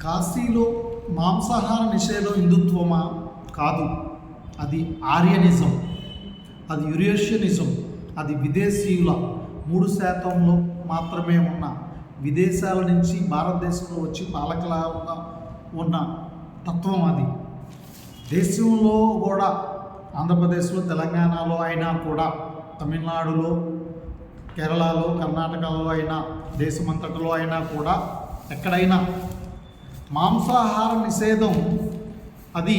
కాశీలో మాంసాహార నిషేధం హిందుత్వమా? కాదు. అది ఆర్యనిజం, అది యురేషియనిజం, అది విదేశీయుల 3% మాత్రమే ఉన్న విదేశాల నుంచి భారతదేశంలో వచ్చి పాలకులుగా ఉన్న తత్వం అది. దేశంలో కూడా ఆంధ్రప్రదేశ్లో, తెలంగాణలో అయినా కూడా, తమిళనాడులో, కేరళలో, కర్ణాటకలో అయినా, దేశమంతటిలో అయినా కూడా ఎక్కడైనా మాంసాహార నిషేధం అది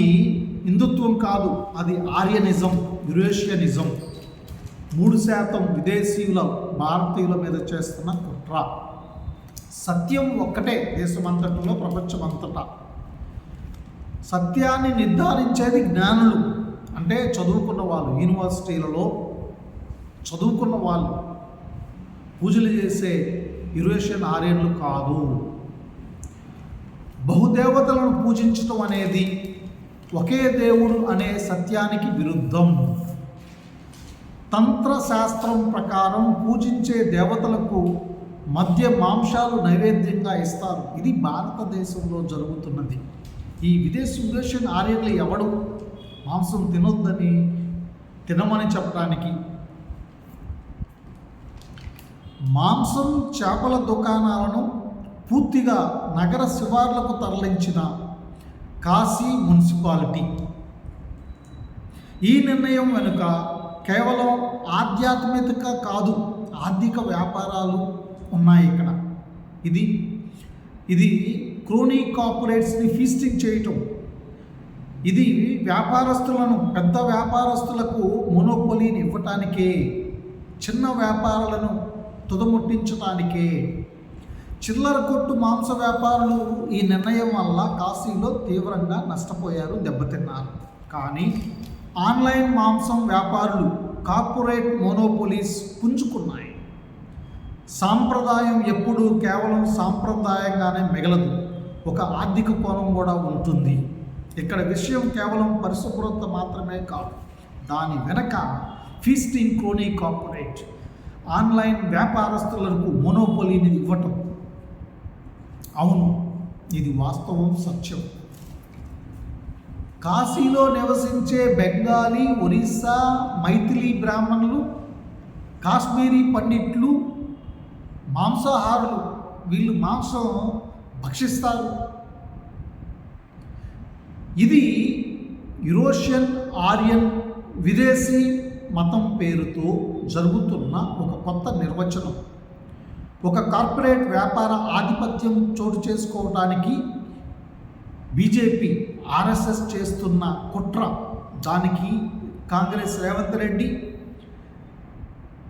హిందుత్వం కాదు, అది ఆర్యనిజం, యురేషియనిజం. 3% విదేశీయుల భారతీయుల మీద చేస్తున్న కుట్ర. సత్యం ఒక్కటే దేశమంతటిలో, ప్రపంచమంతటా. సత్యాన్ని నిర్ధారించేది జ్ఞానులు, అంటే చదువుకున్న వాళ్ళు, యూనివర్సిటీలలో చదువుకున్న వాళ్ళు. పూజలు చేసే యురేషియన్ ఆర్యన్లు కాదు. బహుదేవతలను పూజించటం అనేది ఒకే దేవుడు అనే సత్యానికి విరుద్ధం. తంత్రశాస్త్రం ప్రకారం పూజించే దేవతలకు మధ్య మాంసాలు నైవేద్యంగా ఇస్తారు. ఇది భారతదేశంలో జరుగుతున్నది. ఈ యురేషియన్ ఆర్యన్లు ఎవడు మాంసం తినొద్దని, తినమని చెప్పడానికి? మాంసం చేపల దుకాణాలను పూర్తిగా నగర శివార్లకు తరలించిన కాశీ మున్సిపాలిటీ. ఈ నిర్ణయం వెనుక కేవలం ఆధ్యాత్మిక కాదు, ఆర్థిక వ్యాపారాలు ఉన్నాయి ఇక్కడ. ఇది క్రోనీ కార్పొరేట్స్ని ఫీస్టింగ్ చేయటం. ఇది వ్యాపారస్తులను, పెద్ద వ్యాపారస్తులకు మోనోపోలీని ఇవ్వటానికే, చిన్న వ్యాపారాలను తుదముట్టించడానికే. చిల్లర కొట్టు మాంస వ్యాపారులు ఈ నిర్ణయం వల్ల కాశీలో తీవ్రంగా నష్టపోయారు, దెబ్బతిన్నారు. కానీ ఆన్లైన్ మాంసం వ్యాపారులు కార్పొరేట్ మోనోపోలీస్ పుంజుకున్నాయి. సాంప్రదాయం ఎప్పుడూ కేవలం సాంప్రదాయంగానే మిగలదు, ఒక ఆర్థిక కోణం కూడా ఉంటుంది. ఇక్కడ విషయం కేవలం పరిశుభ్రత మాత్రమే కాదు, దాని వెనక ఫీస్టింగ్ క్రోనీ కార్పొరేట్ ఆన్లైన్ వ్యాపారస్తులకు మోనోపోలీని ఇవ్వటం. అవును, ఇది వాస్తవం, సత్యం. కాశీలో నివసించే బెంగాలీ, ఒరిస్సా, మైథిలి బ్రాహ్మణులు, కాశ్మీరీ పండిట్లు మాంసాహారులు. వీళ్ళు మాంసం భక్షిస్తారు. ఇది యురేషియన్ ఆర్యన్ విదేశీ మతం పేరుతో జరుగుతున్న ఒక కొత్త నిర్వచనం. ఒక కార్పొరేట్ వ్యాపార ఆధిపత్యం చోటు చేసుకోవడానికి బీజేపీ, ఆర్ఎస్ఎస్ చేస్తున్న కుట్ర. దానికి కాంగ్రెస్ రేవంత్ రెడ్డి,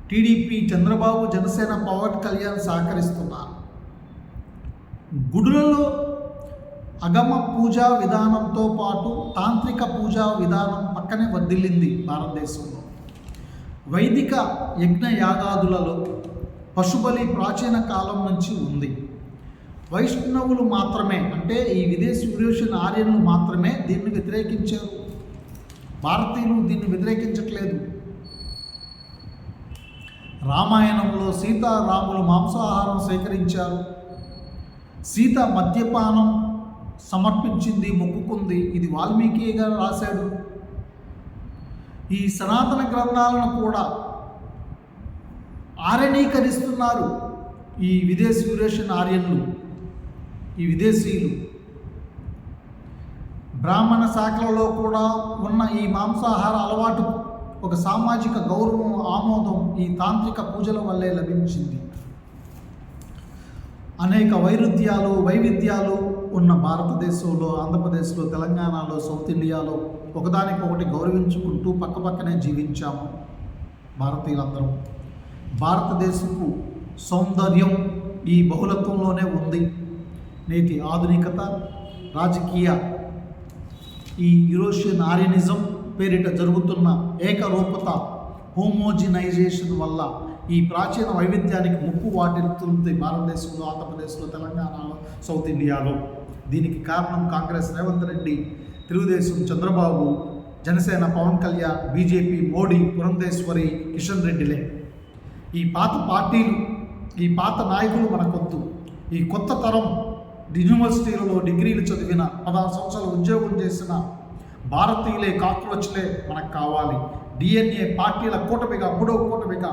టీడీపీ చంద్రబాబు, జనసేన పవన్ కళ్యాణ్ సహకరిస్తున్నారు. గుడులలో అగమ పూజా విధానంతో పాటు తాంత్రిక పూజా విధానం పక్కనే వర్ధిల్లింది భారతదేశంలో. వైదిక యజ్ఞ యాగాదులలో పశుబలి ప్రాచీన కాలం నుంచి ఉంది. వైష్ణవులు మాత్రమే, అంటే ఈ యురేషియన్ ఆర్యన్లు మాత్రమే దీన్ని వ్యతిరేకించారు. భారతీయులు దీన్ని వ్యతిరేకించట్లేదు. రామాయణంలో సీతారాములు మాంసాహారం సేకరించారు. సీత మద్యపానం సమర్పించింది, మొక్కుకుంది. ఇది వాల్మీకి గారు రాశాడు. ఈ సనాతన గ్రంథాలను కూడా ఆర్యనీకరిస్తున్నారు ఈ యురేషియన్ ఆర్యన్లు, ఈ విదేశీయులు. బ్రాహ్మణ శాఖలలో కూడా ఉన్న ఈ మాంసాహార అలవాటు ఒక సామాజిక గౌరవం, ఆమోదం ఈ తాంత్రిక పూజల వల్లే లభించింది. అనేక వైవిధ్యాలు ఉన్న భారతదేశంలో, ఆంధ్రప్రదేశ్లో, తెలంగాణలో, సౌత్ ఇండియాలో ఒకదానికొకటి గౌరవించుకుంటూ పక్కపక్కనే జీవించాము భారతీయులందరం. భారతదేశపు సౌందర్యం ఈ బహుళత్వంలోనే ఉంది. నేటి ఆధునికత, రాజకీయ ఈ యురేషియన్ ఆర్యనిజం పేరిట జరుగుతున్న ఏకరూపత, హోమోజినైజేషన్ వల్ల ఈ ప్రాచీన వైవిధ్యానికి ముప్పు వాటిల్లుతుంది భారతదేశంలో, ఆంధ్రప్రదేశ్లో, తెలంగాణలో, సౌత్ ఇండియాలో. దీనికి కారణం కాంగ్రెస్ రేవంత్ రెడ్డి, తెలుగుదేశం చంద్రబాబు, జనసేన పవన్ కళ్యాణ్, బీజేపీ మోడీ, పురంధేశ్వరి, కిషన్ రెడ్డిలే. ఈ పాత పార్టీలు, ఈ పాత నాయకులు మనకొద్దు. ఈ కొత్త తరం యూనివర్సిటీలలో డిగ్రీలు చదివిన 16 సంవత్సరాలు ఉద్యోగం చేసిన భారతీయులే కాక్రోచ్లే మనకు కావాలి. డిఎన్ఏ పార్టీల కూటమిగా, మూడవ కూటమిగా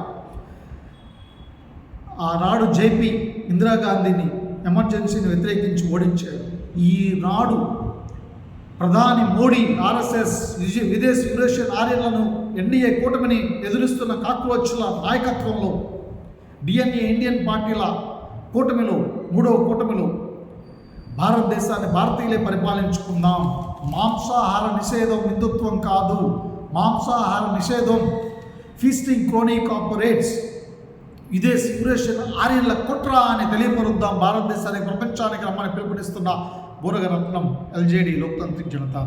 ఆనాడు జేపీ ఇందిరాగాంధీని ఎమర్జెన్సీని వ్యతిరేకించి ఓడించారు. ఈనాడు ప్రధాని మోడీ ఆర్ఎస్ఎస్ విదేశీ యూరేషియన్ ఆర్యన్లను ఎన్డీఏ కూటమిని ఎదురిస్తున్న కాక్రోచ్ల నాయకత్వంలో డిఎన్ఏ ఇండియన్ పార్టీల కూటమిలో, మూడవ కూటమిలో భారతదేశాన్ని భారతీయులే పరిపాలించుకుందాం. మాంసాహార నిషేధం హిందుత్వం కాదు. మాంసాహార నిషేధం ఫీస్టింగ్ క్రోనీ కార్పొరేట్స్ విదేశీ యూరేషియన్ ఆర్యన్ల కుట్ర అని తెలియపరుద్దాం. భారతదేశానికి, ప్రపంచానికి రమ్మని పిలుపునిస్తున్న బూరగ రత్నం, ఎల్జేడి లోక్తాంత్రిక్ జనతా.